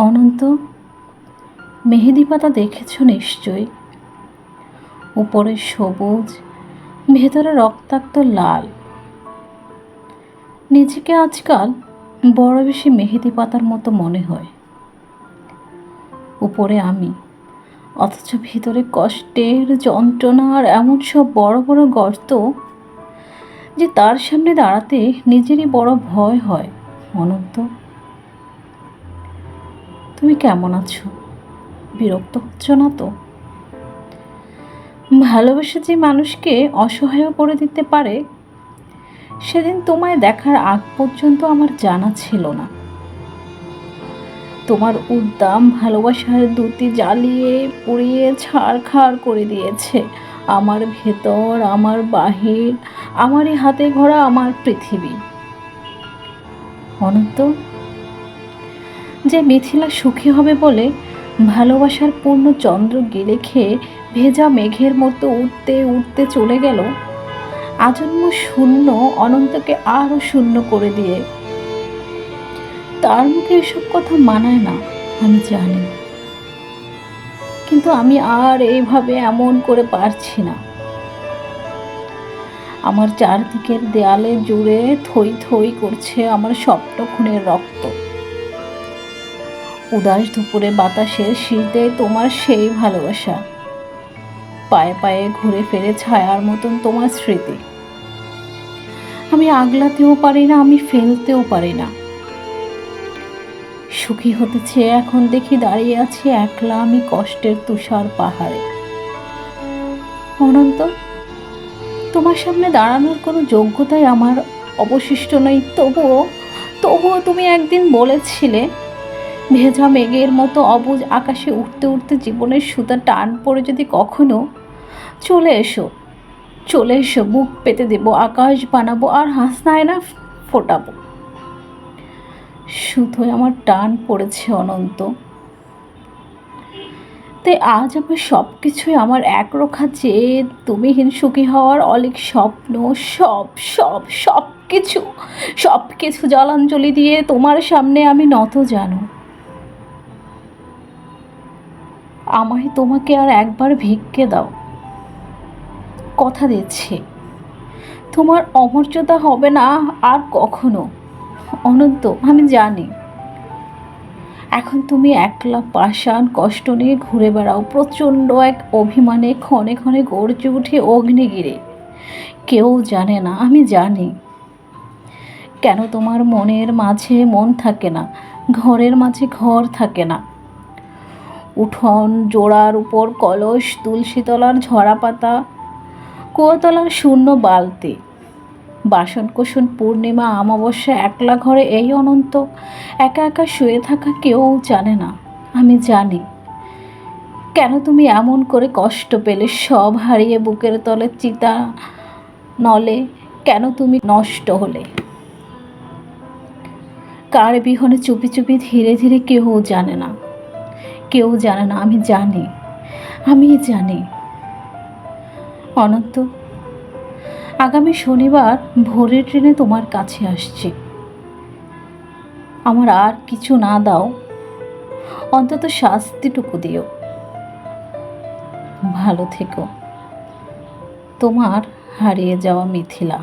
অনন্ত, মেহেদি পাতা দেখেছ নিশ্চয়ই। উপরে সবুজ, ভেতরে রক্তাক্ত লাল। নিজেকে আজকাল বড় বেশি মেহেদি পাতার মতো মনে হয়। উপরে আমি, অথচ ভিতরে কষ্টের যন্ত্রণা আর এমন সব বড় বড় গর্ত যে তার সামনে দাঁড়াতে নিজেরই বড় ভয় হয়। অনন্ত, তুমি কেমন আছো? বিরক্ত হচ্ছ না তো? ভালোবাসা যে মানুষকে অসহায় করে দিতে পারে সেদিন তোমায় দেখার আগ পর্যন্ত আমার জানা ছিল না। তোমার উদ্দাম ভালোবাসার দুটি জ্বালিয়ে পুড়িয়ে ছারখার করে দিয়েছে আমার ভেতর, আমার বাহির, আমারই হাতে গড়া আমার পৃথিবী। অনন্ত, যে মিথিলা সুখী হবে বলে ভালোবাসার পূর্ণ চন্দ্র গিলে খেয়ে ভেজা মেঘের মতো উঠতে উঠতে চলে গেল, আজন্ম শূন্য অনন্তকে আরও শূন্য করে দিয়ে। তার মুখে এসব কথা মানায় না, আমি জানি, কিন্তু আমি আর এইভাবে এমন করে পারছি না। আমার চারদিকের দেয়ালে জুড়ে থই থই করছে আমার স্বপ্ন খুনের রক্ত। উদাস দুপুরে বাতাসের শীতে তোমার সেই ভালোবাসা, পায়ে পায়ে ঘুরে ফেরে ছায়ার মতন তোমার স্মৃতি। আমি আগলাতেও পারি না, আমি ফেলতেও পারি না। সুখী হতে চেয়ে এখন দেখি দাঁড়িয়ে আছি একলা আমি কষ্টের তুষার পাহাড়ে। অনন্ত, তোমার সামনে দাঁড়ানোর কোনো যোগ্যতাই আমার অবশিষ্ট নেই। তবুও তুমি একদিন বলেছিলে, ভেজা মেঘের মতো অবুঝ আকাশে উঠতে উঠতে জীবনের সুতা টান পড়ে যদি কখনো, চলে এসো, চলে এসো, বুক পেতে দেবো, আকাশ বানাবো আর হাসনায় না ফোটাবো। শুধুই আমার টান পড়েছে অনন্ত। তাই আজ আমার সব কিছুই আমার একরোখা চেয়ে তুমিহীন সুখী হওয়ার অলিক স্বপ্ন, সব সব সব কিছু সব কিছু জলাঞ্জলি দিয়ে তোমার সামনে আমি নত জানো। আমায় তোমাকে আর একবার ভিক্ষে দাও, কথা দিচ্ছি তোমার অমর্যাদা হবে না আর কখনো। অনন্ত, আমি জানি এখন তুমি একলা পাষাণ কষ্ট নিয়ে ঘুরে বেড়াও প্রচণ্ড এক অভিমানে, ক্ষণে ক্ষণে গর্জে উঠে অগ্নিগিরে। কেউ জানে না, আমি জানি কেন তোমার মনের মাঝে মন থাকে না, ঘরের মাঝে ঘর থাকে না। উঠোন জোড়ার উপর কলস, তুলসীতলার ঝরা পাতা, কুয়োতলার শূন্য বালতি, বাসনকোসন পূর্ণিমা অমাবস্যা, একলা ঘরে এই অনন্ত একা একা শুয়ে থাকা কেউ জানে না। আমি জানি কেন তুমি এমন করে কষ্ট পেলে, সব হারিয়ে বুকের তলে চিতা নলে কেন তুমি নষ্ট হলে। কার বিহনে চুপি চুপি ধীরে ধীরে কেউ জানে না, কেউ জানে না। আমি জানি, আমি জানি। অনন্ত, আগামী শনিবার ভোরের ট্রেনে তোমার কাছে আসছি। আমার আর কিছু না দাও, অন্তত শাস্তিটুকু দিও। ভালো থেকো, তোমার হারিয়ে যাওয়া মিথিলা।